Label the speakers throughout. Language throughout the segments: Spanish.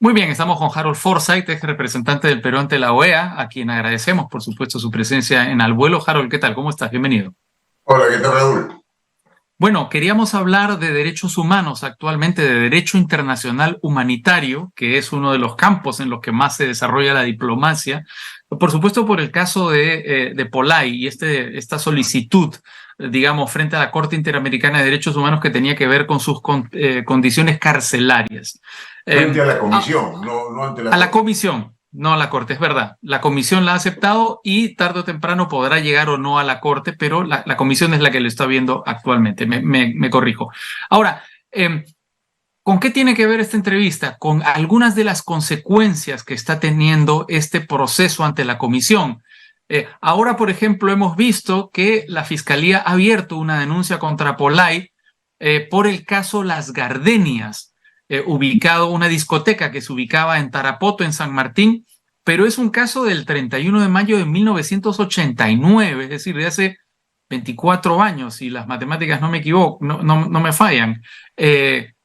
Speaker 1: Muy bien, estamos con Harold Forsyth, es representante del Perú ante la OEA, a quien agradecemos, por supuesto, su presencia en Al Vuelo. Harold, ¿qué tal? ¿Cómo estás? Bienvenido.
Speaker 2: Hola, ¿qué tal, Raúl?
Speaker 1: Bueno, queríamos hablar de derechos humanos actualmente, de derecho internacional humanitario, que es uno de los campos en los que más se desarrolla la diplomacia. Por supuesto, por el caso de Polay y esta solicitud, digamos, frente a la Corte Interamericana de Derechos Humanos que tenía que ver con sus condiciones carcelarias.
Speaker 2: Frente a la
Speaker 1: Ah,
Speaker 2: comisión, no ante la
Speaker 1: A la
Speaker 2: corte.
Speaker 1: comisión, no a la corte, es verdad. La comisión la ha aceptado y tarde o temprano podrá llegar o no a la corte, pero la comisión es la que lo está viendo actualmente. Me corrijo. Ahora, ¿con qué tiene que ver esta entrevista? Con algunas de las consecuencias que está teniendo este proceso ante la comisión. Ahora, por ejemplo, hemos visto que la Fiscalía ha abierto una denuncia contra Polay por el caso Las Gardenias, ubicado una discoteca que se ubicaba en Tarapoto, en San Martín, pero es un caso del 31 de mayo de 1989, es decir, de hace 24 años, si las matemáticas no me equivoco, no me fallan.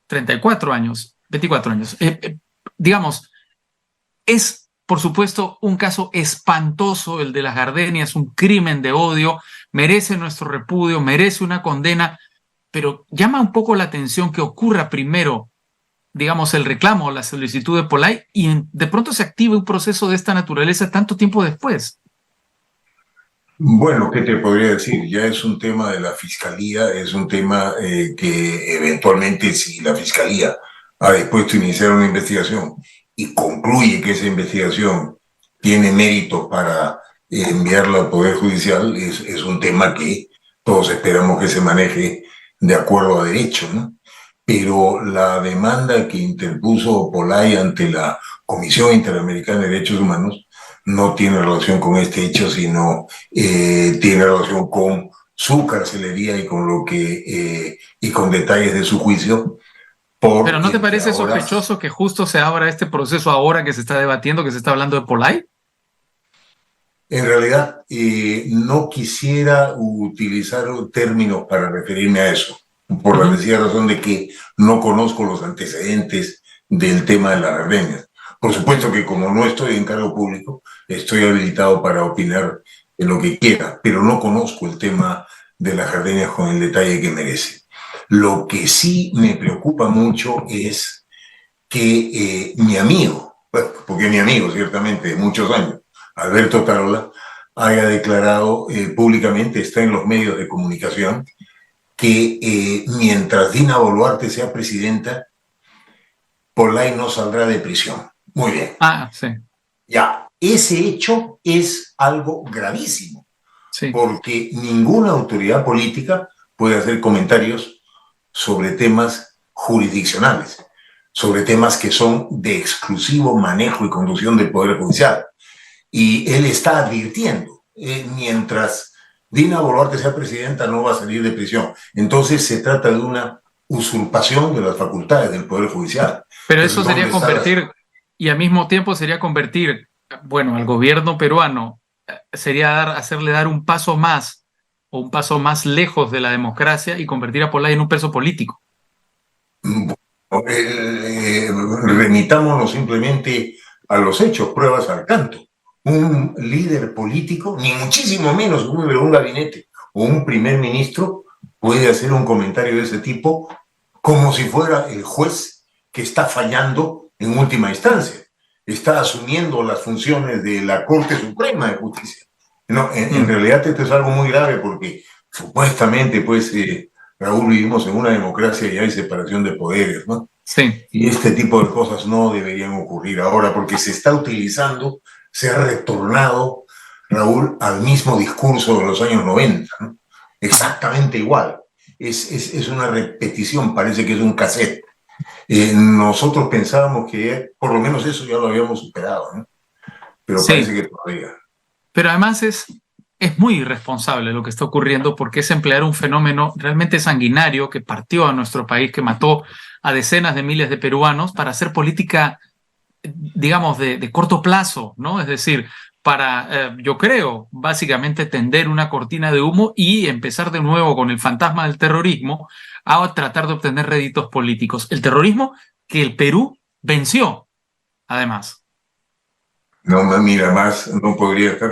Speaker 1: 34 años, 24 años. Digamos, es, por supuesto, un caso espantoso el de las Gardenias, un crimen de odio, merece nuestro repudio, merece una condena, pero llama un poco la atención que ocurra primero, digamos, el reclamo o la solicitud de Polay y de pronto se active un proceso de esta naturaleza tanto tiempo después.
Speaker 2: Bueno, ¿qué te podría decir? Ya es un tema de la fiscalía, es un tema que eventualmente si la fiscalía ha dispuesto a iniciar una investigación y concluye que esa investigación tiene mérito para enviarla al Poder Judicial, es un tema que todos esperamos que se maneje de acuerdo a derecho, ¿no? Pero la demanda que interpuso Polay ante la Comisión Interamericana de Derechos Humanos no tiene relación con este hecho, sino tiene relación con su carcelería y con lo que y con detalles de su juicio,
Speaker 1: Pero ¿no te
Speaker 2: porque
Speaker 1: parece
Speaker 2: ahora
Speaker 1: sospechoso que justo se abra este proceso ahora que se está debatiendo, que se está hablando de Polay?
Speaker 2: en realidad no quisiera utilizar términos para referirme a eso, por la
Speaker 1: Ujú.
Speaker 2: sencilla razón de que no conozco los antecedentes del tema de las Gardenias. Por supuesto que como no estoy en cargo público, estoy habilitado para opinar en lo que quiera, pero no conozco el tema de las Gardenias con el detalle que merece. Lo que sí me preocupa mucho es que mi amigo, bueno, porque mi amigo ciertamente de muchos años, Alberto Tarola, haya declarado públicamente, está en los medios de comunicación, que mientras Dina Boluarte sea presidenta, Polay no saldrá de prisión. Muy bien.
Speaker 1: Ah, sí,
Speaker 2: Ya, ese hecho es algo gravísimo,
Speaker 1: sí.
Speaker 2: porque ninguna autoridad política puede hacer comentarios sobre temas jurisdiccionales, sobre temas que son de exclusivo manejo y conducción del Poder Judicial. Y él está advirtiendo, mientras Dina Boluarte sea presidenta no va a salir de prisión. Entonces se trata de una usurpación de las facultades del Poder Judicial.
Speaker 1: Pero eso
Speaker 2: Entonces,
Speaker 1: sería
Speaker 2: ¿dónde está la...
Speaker 1: convertir, y al mismo tiempo sería convertir, bueno, al gobierno peruano, sería hacerle dar un paso más o un paso más lejos de la democracia y convertir a Polay en un preso político.
Speaker 2: Remitámonos simplemente a los hechos, pruebas al canto. Un líder político, ni muchísimo menos un gabinete o un primer ministro, puede hacer un comentario de ese tipo como si fuera el juez que está fallando en última instancia. Está asumiendo las funciones de la Corte Suprema de Justicia. No, en
Speaker 1: Mm,
Speaker 2: realidad esto es algo muy grave porque supuestamente, pues, Raúl, vivimos en una democracia y hay separación de poderes, ¿no?
Speaker 1: sí.
Speaker 2: Y este tipo de cosas no deberían ocurrir ahora porque se está utilizando, se ha retornado, Raúl, al mismo discurso de los años 90, ¿no?
Speaker 1: Ajá.
Speaker 2: Exactamente igual. Es una repetición, parece que es un cassette. Nosotros pensábamos que por lo menos eso ya lo habíamos superado, ¿no? Pero parece
Speaker 1: Sí,
Speaker 2: que todavía.
Speaker 1: pero además es muy irresponsable lo que está ocurriendo porque es emplear un fenómeno realmente sanguinario que partió a nuestro país, que mató a decenas de miles de peruanos para hacer política, digamos, de corto plazo, ¿no? Es decir, para, yo creo, básicamente tender una cortina de humo y empezar de nuevo con el fantasma del terrorismo a tratar de obtener réditos políticos. El terrorismo que el Perú venció. además.
Speaker 2: No, mira, no podría estar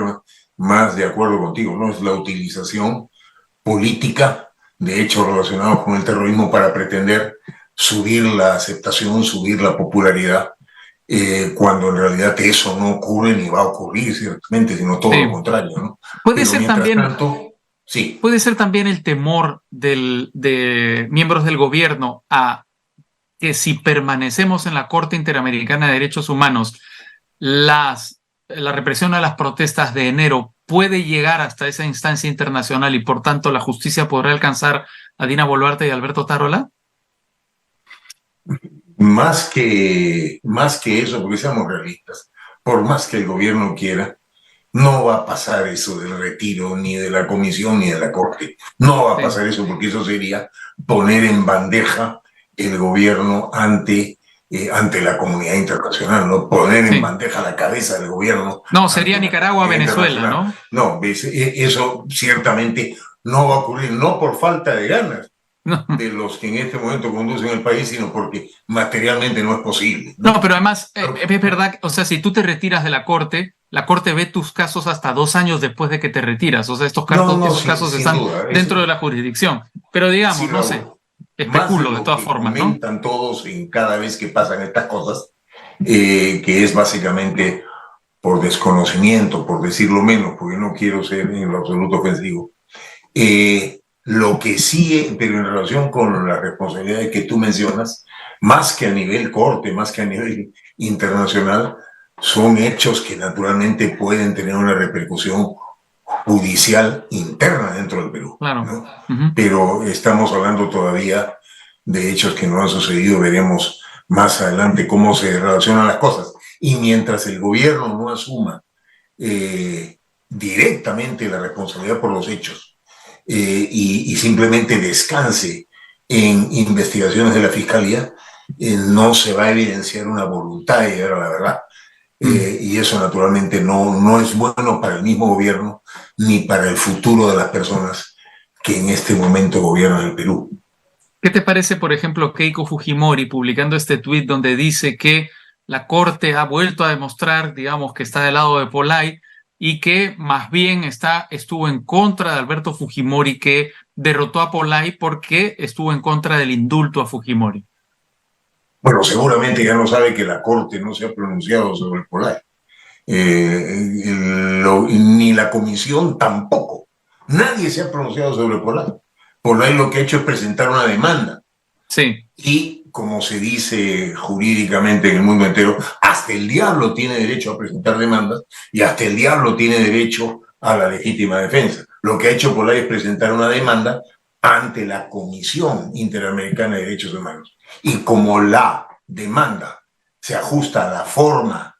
Speaker 2: más de acuerdo contigo, ¿no? Es la utilización política de hechos relacionados con el terrorismo para pretender subir la aceptación, subir la popularidad, cuando en realidad eso no ocurre ni va a ocurrir, ciertamente, sino todo lo
Speaker 1: Sí.
Speaker 2: contrario, ¿no?
Speaker 1: Puede
Speaker 2: Pero
Speaker 1: ser
Speaker 2: mientras
Speaker 1: también,
Speaker 2: tanto, sí.
Speaker 1: puede ser también el temor de miembros del gobierno a que si permanecemos en la Corte Interamericana de Derechos Humanos, la represión a las protestas de enero puede llegar hasta esa instancia internacional y por tanto la justicia podrá alcanzar a Dina Boluarte y Alberto Tarola.
Speaker 2: Más que eso, porque seamos realistas, por más que el gobierno quiera, no va a pasar eso del retiro ni de la comisión ni de la corte. No va a
Speaker 1: Sí,
Speaker 2: pasar eso porque eso sería poner en bandeja el gobierno ante la comunidad internacional, ¿no? Poner en
Speaker 1: sí.
Speaker 2: bandeja la cabeza del gobierno
Speaker 1: No, sería
Speaker 2: ante la
Speaker 1: Nicaragua,
Speaker 2: comunidad
Speaker 1: Venezuela,
Speaker 2: internacional.
Speaker 1: ¿no?
Speaker 2: No, ¿ves? Eso ciertamente no va a ocurrir, no por falta de ganas de los que en este momento conducen el país, sino porque materialmente no es posible,
Speaker 1: No,
Speaker 2: ¿no?
Speaker 1: pero además es verdad, o sea, si tú te retiras de la corte ve tus casos hasta 2 años después de que te retiras. O sea,
Speaker 2: No, no,
Speaker 1: esos casos
Speaker 2: sin
Speaker 1: están
Speaker 2: duda.
Speaker 1: dentro de
Speaker 2: Eso,
Speaker 1: la jurisdicción. Pero digamos,
Speaker 2: sí,
Speaker 1: no sé,
Speaker 2: Raúl. Más de
Speaker 1: especulo de
Speaker 2: lo
Speaker 1: todas
Speaker 2: que
Speaker 1: formas, ¿no?
Speaker 2: comentan todos en cada vez que pasan estas cosas, que es básicamente por desconocimiento, por decirlo menos, porque no quiero ser en lo absoluto ofensivo. Lo que sí, pero en relación con las responsabilidades que tú mencionas, más que a nivel corte, más que a nivel internacional, son hechos que naturalmente pueden tener una repercusión judicial interna dentro del Perú,
Speaker 1: Claro.
Speaker 2: ¿no?
Speaker 1: Ujú.
Speaker 2: Pero estamos hablando todavía de hechos que no han sucedido, veremos más adelante cómo se relacionan las cosas. Y mientras el gobierno no asuma directamente la responsabilidad por los hechos, y simplemente descanse en investigaciones de la Fiscalía, no se va a evidenciar una voluntad de llegar a la verdad.
Speaker 1: Mm.
Speaker 2: Y eso naturalmente no es bueno para el mismo gobierno ni para el futuro de las personas que en este momento gobiernan el Perú.
Speaker 1: ¿Qué te parece, por ejemplo, Keiko Fujimori publicando este tuit donde dice que la Corte ha vuelto a demostrar, digamos, que está del lado de Polay y que más bien estuvo en contra de Alberto Fujimori, que derrotó a Polay porque estuvo en contra del indulto a Fujimori?
Speaker 2: Bueno, seguramente ya no sabe que la Corte no se ha pronunciado sobre el Polay, ni la Comisión tampoco. Nadie se ha pronunciado sobre Polay. Polay lo que ha hecho es presentar una demanda.
Speaker 1: Sí,
Speaker 2: Y como se dice jurídicamente en el mundo entero, hasta el diablo tiene derecho a presentar demandas y hasta el diablo tiene derecho a la legítima defensa. Lo que ha hecho Polay es presentar una demanda ante la Comisión Interamericana de Derechos Humanos. Y como la demanda se ajusta a la forma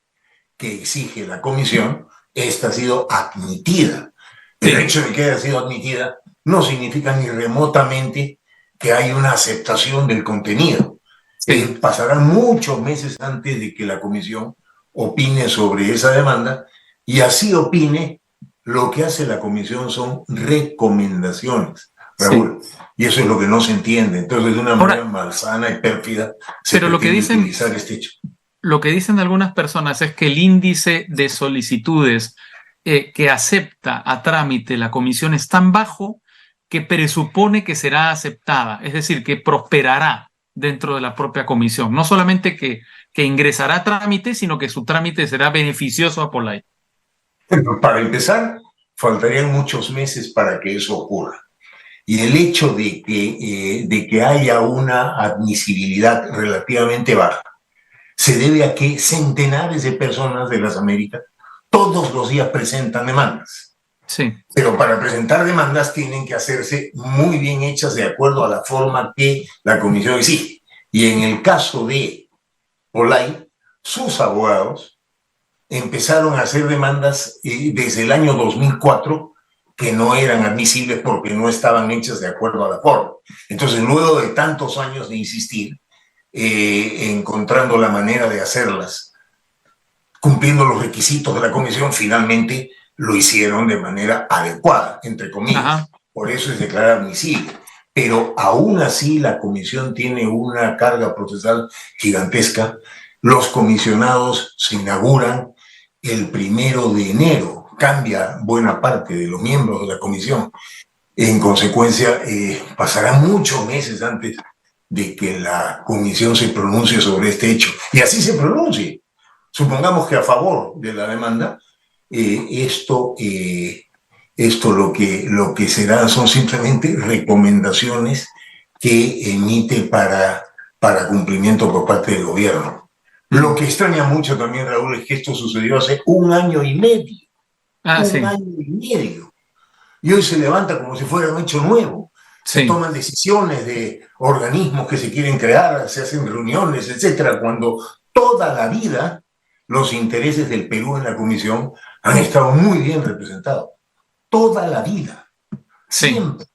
Speaker 2: que exige la Comisión, esta ha sido admitida. El
Speaker 1: sí,
Speaker 2: hecho de que haya sido admitida no significa ni remotamente que hay una aceptación del contenido.
Speaker 1: sí.
Speaker 2: Pasarán muchos meses antes de que la comisión opine sobre esa demanda, y así opine, lo que hace la comisión son recomendaciones,
Speaker 1: Sí.
Speaker 2: Raúl, y eso es lo que no se entiende. Entonces, de una manera
Speaker 1: Ahora,
Speaker 2: malsana y pérfida, se
Speaker 1: pero
Speaker 2: pretende utilizar este hecho.
Speaker 1: lo que dicen algunas personas es que el índice de solicitudes que acepta a trámite la comisión es tan bajo que presupone que será aceptada, es decir, que prosperará dentro de la propia comisión. No solamente que ingresará a trámite, sino que su trámite será beneficioso a Polay.
Speaker 2: Para empezar, faltarían muchos meses para que eso ocurra. Y el hecho de que haya una admisibilidad relativamente baja se debe a que centenares de personas de las Américas todos los días presentan demandas.
Speaker 1: Sí,
Speaker 2: Pero para presentar demandas tienen que hacerse muy bien hechas de acuerdo a la forma que la comisión exige. Y en el caso de Olay, sus abogados empezaron a hacer demandas desde el año 2004 que no eran admisibles porque no estaban hechas de acuerdo a la forma. Entonces, luego de tantos años de insistir, encontrando la manera de hacerlas, cumpliendo los requisitos de la comisión, finalmente lo hicieron de manera adecuada, entre comillas.
Speaker 1: ajá,
Speaker 2: Por eso es declarado admisible. Pero aún así la comisión tiene una carga procesal gigantesca Los comisionados se inauguran el 1 de enero, cambia buena parte de los miembros de la comisión. En consecuencia, pasarán muchos meses antes de que la comisión se pronuncie sobre este hecho. Y así se pronuncie. Supongamos que a favor de la demanda, esto lo que será son simplemente recomendaciones que emite para cumplimiento por parte del gobierno. Lo que extraña mucho también, Raúl, es que esto sucedió hace 1 año y medio.
Speaker 1: Sí.
Speaker 2: 1 año y medio. Y hoy se levanta como si fuera un hecho nuevo. Se toman decisiones de organismos que se quieren crear, se hacen reuniones, etcétera, cuando toda la vida los intereses del Perú en la comisión han estado muy bien representados. Toda la vida.
Speaker 1: Sí.
Speaker 2: Siempre.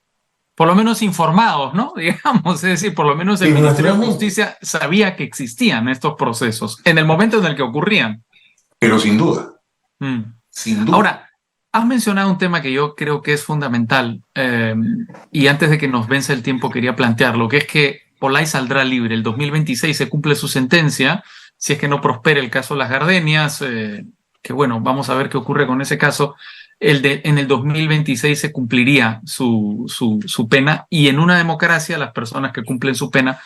Speaker 1: Por lo menos informados, ¿no? Digamos, es decir, por lo menos el Ministerio de Justicia sabía que existían estos procesos en el momento en el que ocurrían.
Speaker 2: Pero sin duda. Sin duda.
Speaker 1: Ahora, has mencionado un tema que yo creo que es fundamental, y antes de que nos vence el tiempo quería plantearlo, que es que Pollay saldrá libre. El 2026 se cumple su sentencia, si es que no prospera el caso Las Gardenias, que bueno, vamos a ver qué ocurre con ese caso. En el 2026 se cumpliría su pena, y en una democracia las personas que cumplen su pena,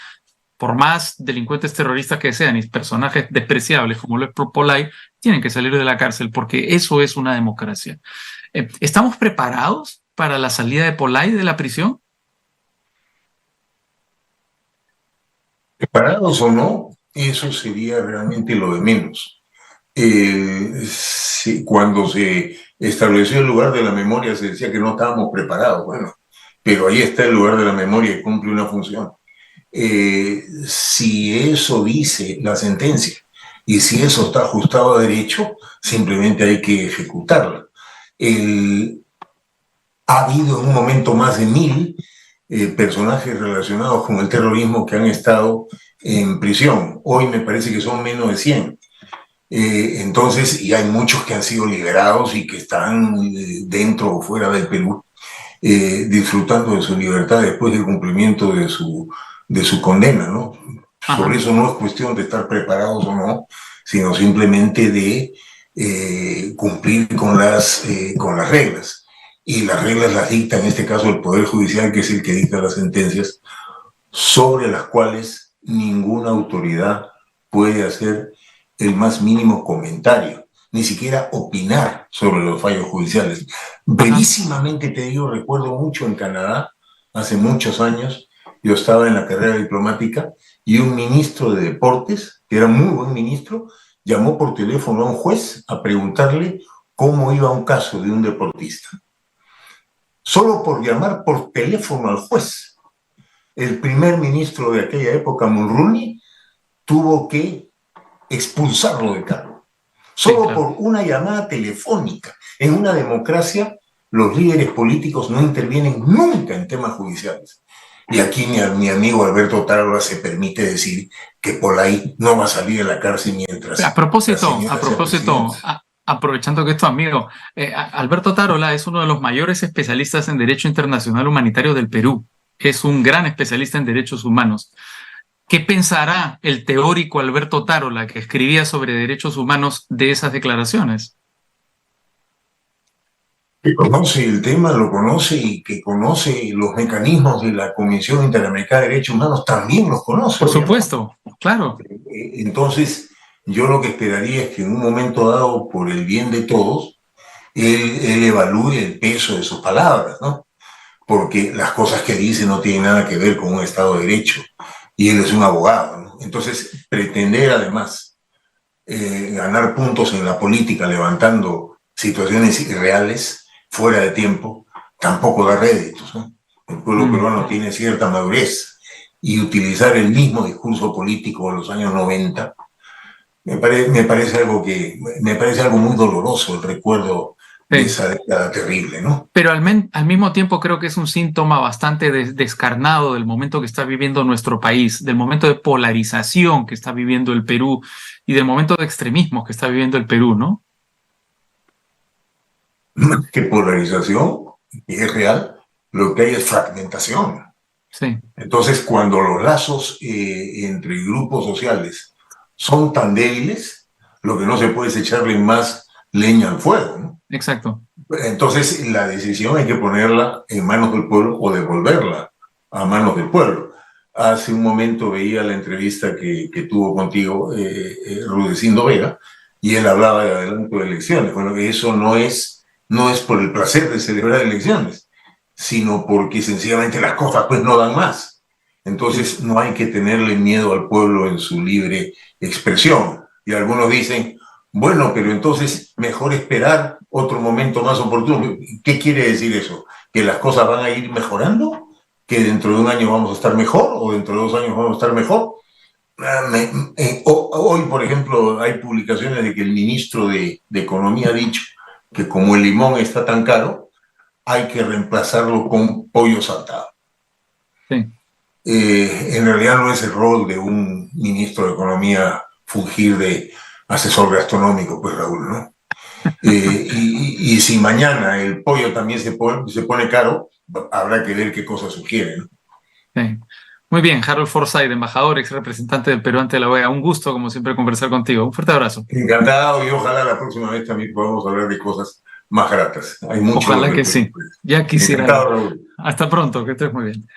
Speaker 1: por más delincuentes terroristas que sean y personajes despreciables como lo es Pollay, tienen que salir de la cárcel, porque eso es una democracia. ¿Estamos preparados para la salida de Pollay de la prisión?
Speaker 2: ¿Preparados o no? Eso sería realmente lo de menos. Cuando se estableció el lugar de la memoria se decía que no estábamos preparados. Bueno, pero ahí está el lugar de la memoria y cumple una función. Si eso dice la sentencia y si eso está ajustado a derecho, simplemente hay que ejecutarla. Ha habido en un momento más de 1000 personajes relacionados con el terrorismo que han estado en prisión. Hoy me parece que son menos de 100. Entonces, y hay muchos que han sido liberados y que están dentro o fuera del Perú, disfrutando de su libertad después del cumplimiento de su condena, ¿no? Sobre eso no es cuestión de estar preparados o no, sino simplemente de cumplir con las reglas. Y las reglas las dicta en este caso el Poder Judicial, que es el que dicta las sentencias, sobre las cuales ninguna autoridad puede hacer el más mínimo comentario, ni siquiera opinar sobre los fallos judiciales. Brevísimamente te digo, recuerdo mucho en Canadá, hace muchos años, yo estaba en la carrera diplomática y un ministro de deportes, que era muy buen ministro, llamó por teléfono a un juez a preguntarle cómo iba un caso de un deportista. Solo por llamar por teléfono al juez, el primer ministro de aquella época, Mulroney, tuvo que expulsarlo del cargo. Solo por una llamada telefónica. En una democracia, los líderes políticos no intervienen nunca en temas judiciales. Y aquí mi amigo Alberto Tarola se permite decir que Pollay no va a salir de la cárcel mientras...
Speaker 1: A propósito, aprovechando que es tu amigo, Alberto Tarola es uno de los mayores especialistas en Derecho Internacional Humanitario del Perú. Es un gran especialista en derechos humanos. ¿Qué pensará el teórico Alberto Tarola, que escribía sobre derechos humanos, de esas declaraciones?
Speaker 2: Que conoce el tema, lo conoce, y que conoce los mecanismos de la Comisión Interamericana de Derechos Humanos, también los conoce.
Speaker 1: Por supuesto, claro.
Speaker 2: Entonces, yo lo que esperaría es que en un momento dado, por el bien de todos, él evalúe el peso de sus palabras, ¿no? Porque las cosas que dice no tienen nada que ver con un Estado de Derecho, y él es un abogado, ¿no? Entonces, pretender además ganar puntos en la política levantando situaciones irreales, fuera de tiempo, tampoco da réditos, ¿no? El pueblo peruano tiene cierta madurez, y utilizar el mismo discurso político de los años 90 me parece algo muy doloroso, el recuerdo de esa década terrible, ¿no?
Speaker 1: Pero al mismo tiempo creo que es un síntoma bastante descarnado del momento que está viviendo nuestro país, del momento de polarización que está viviendo el Perú y del momento de extremismo que está viviendo el Perú, ¿no?
Speaker 2: Más que polarización, y es real, lo que hay es fragmentación.
Speaker 1: Sí.
Speaker 2: Entonces, cuando los lazos entre grupos sociales son tan débiles, lo que no se puede es echarle más leña al fuego, ¿no?
Speaker 1: Exacto.
Speaker 2: Entonces, la decisión hay que ponerla en manos del pueblo o devolverla a manos del pueblo. Hace un momento veía la entrevista que tuvo contigo Rudecindo Vega, y él hablaba de adelanto de elecciones. Bueno, eso no es por el placer de celebrar elecciones, sino porque sencillamente las cosas pues no dan más. Entonces no hay que tenerle miedo al pueblo en su libre expresión. Y algunos dicen, bueno, pero entonces mejor esperar otro momento más oportuno. ¿Qué quiere decir eso? ¿Que las cosas van a ir mejorando? ¿Que dentro de un año vamos a estar mejor? ¿O dentro de 2 años vamos a estar mejor? Hoy, por ejemplo, hay publicaciones de que el ministro de Economía ha dicho que como el limón está tan caro, hay que reemplazarlo con pollo saltado.
Speaker 1: Sí.
Speaker 2: En realidad no es el rol de un ministro de Economía fungir de asesor gastronómico, pues Raúl, ¿no? Y si mañana el pollo también se pone caro, habrá que ver qué cosas sugieren, ¿no?
Speaker 1: Sí. Muy bien, Harold Forsyth, embajador, ex representante del Perú ante la OEA. Un gusto, como siempre, conversar contigo. Un fuerte abrazo.
Speaker 2: Encantado, y ojalá la próxima vez también podamos hablar de cosas más gratas. Hay mucho
Speaker 1: Ojalá
Speaker 2: en el
Speaker 1: que
Speaker 2: Perú.
Speaker 1: sí. Ya quisiera yo.
Speaker 2: Encantado, Raúl.
Speaker 1: Hasta pronto, que estés muy bien.